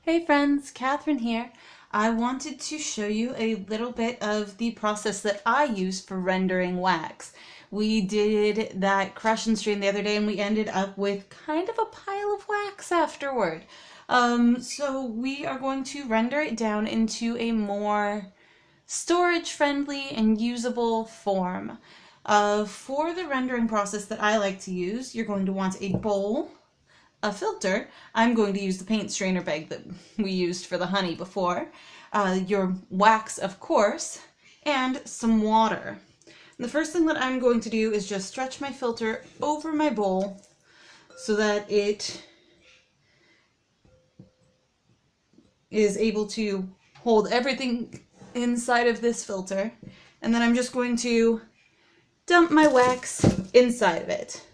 Hey friends, Catherine here. I wanted to show you a little bit of the process that I use for rendering wax. We did that crush and strain the other day and we ended up with kind of a pile of wax afterward. So we are going to render it down into a more storage friendly and usable form. For the rendering process that I like to use, you're going to want a bowl, a filter. I'm going to use the paint strainer bag that we used for the honey before, your wax, of course, and some water. And the first thing that I'm going to do is just stretch my filter over my bowl so that it is able to hold everything inside of this filter. And then I'm just going to dump my wax inside of it.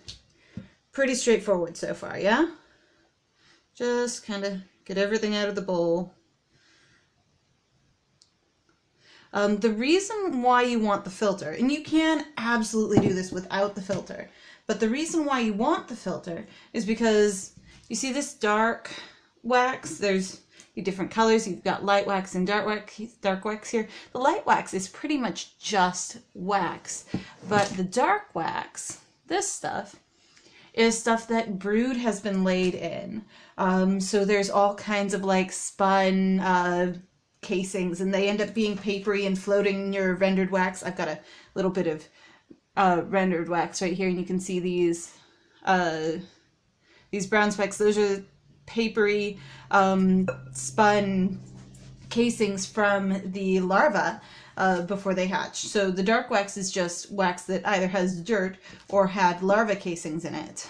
Pretty straightforward so far, yeah? Just kind of get everything out of the bowl. The reason why you want the filter, and you can absolutely do this without the filter, but the reason why you want the filter is because you see this dark wax, there's different colors. You've got light wax and dark wax here. The light wax is pretty much just wax, but the dark wax, this stuff, is stuff that brood has been laid in. So there's all kinds of like spun casings, and they end up being papery and floating in your rendered wax. I've got a little bit of rendered wax right here, and you can see these brown specks. Those are papery spun casings from the larva before they hatch. So the dark wax is just wax that either has dirt or had larva casings in it.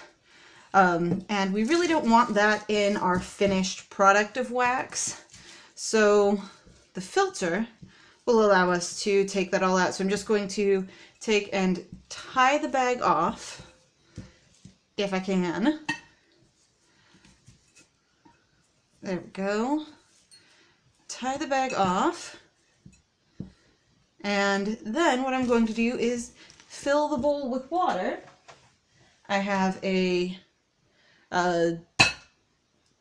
And we really don't want that in our finished product of wax. So the filter will allow us to take that all out. So I'm just going to take and tie the bag off, if I can. There we go. Tie the bag off. And then what I'm going to do is fill the bowl with water. I have a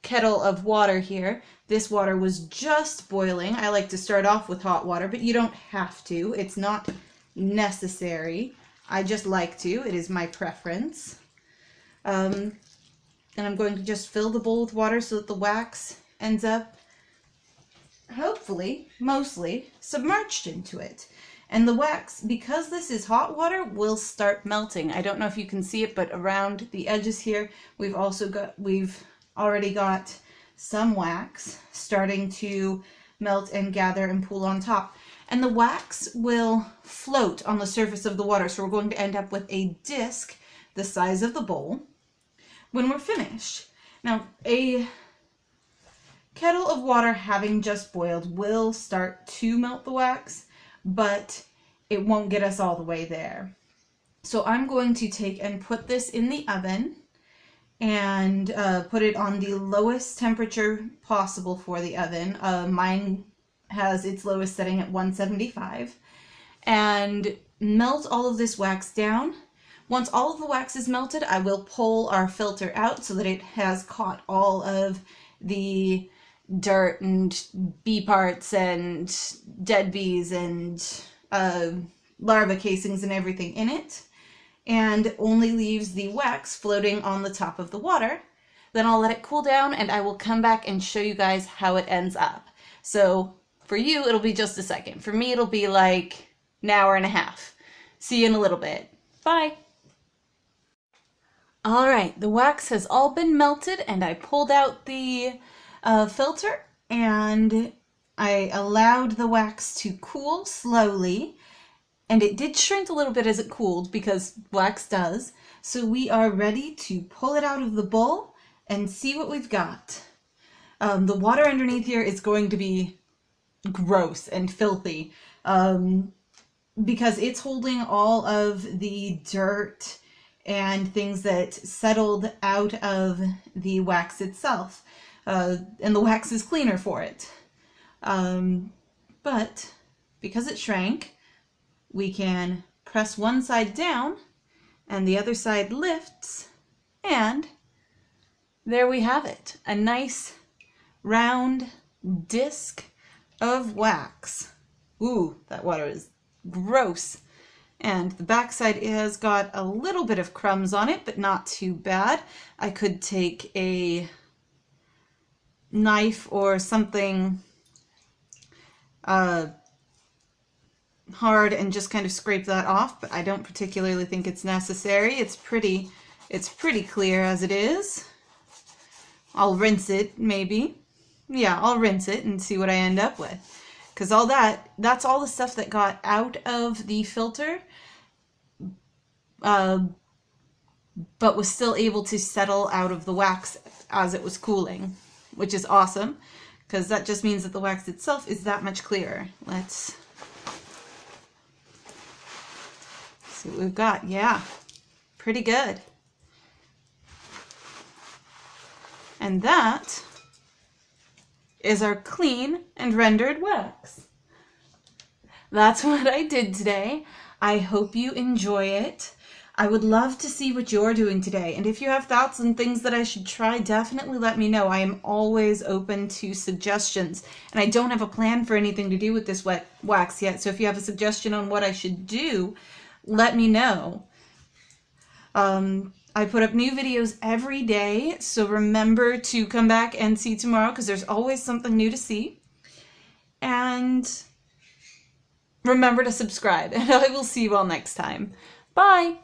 kettle of water here. This water was just boiling. I like to start off with hot water, but you don't have to. It's not necessary. I just like to. It is my preference. And I'm going to just fill the bowl with water so that the wax ends up, hopefully, mostly, submerged into it. And the wax, because this is hot water, will start melting. I don't know if you can see it, but around the edges here, we've already got some wax starting to melt and gather and pool on top. And the wax will float on the surface of the water, so we're going to end up with a disc the size of the bowl when we're finished. Now, a kettle of water having just boiled will start to melt the wax, but it won't get us all the way there. So I'm going to take and put this in the oven and put it on the lowest temperature possible for the oven. Mine has its lowest setting at 175, and melt all of this wax down. Once all of the wax is melted, I will pull our filter out so that it has caught all of the dirt and bee parts and dead bees and larva casings and everything in it, and only leaves the wax floating on the top of the water. Then I'll let it cool down and I will come back and show you guys how it ends up. So for you, it'll be just a second. For me, it'll be like an hour and a half. See you in a little bit. Bye. All right, the wax has all been melted and I pulled out the filter and I allowed the wax to cool slowly, and it did shrink a little bit as it cooled because wax does. So we are ready to pull it out of the bowl and see what we've got. The water underneath here is going to be gross and filthy because it's holding all of the dirt and things that settled out of the wax itself. And the wax is cleaner for it. But because it shrank, we can press one side down and the other side lifts, and there we have it. A nice round disc of wax. Ooh, that water is gross. And the backside has got a little bit of crumbs on it, but not too bad. I could take a knife or something hard and just kind of scrape that off, but I don't particularly think it's necessary. It's pretty clear as it is. I'll rinse it, maybe. Yeah, I'll rinse it and see what I end up with. Because that's all the stuff that got out of the filter, but was still able to settle out of the wax as it was cooling, which is awesome, because that just means that the wax itself is that much clearer. Let's see what we've got. Yeah, pretty good. And that is our clean and rendered wax. That's what I did today. I hope you enjoy it. I would love to see what you're doing today. And if you have thoughts on things that I should try, definitely let me know. I am always open to suggestions. And I don't have a plan for anything to do with this wet wax yet. So if you have a suggestion on what I should do, let me know. I put up new videos every day, so remember to come back and see tomorrow, because there's always something new to see. And remember to subscribe, and I will see you all next time. Bye!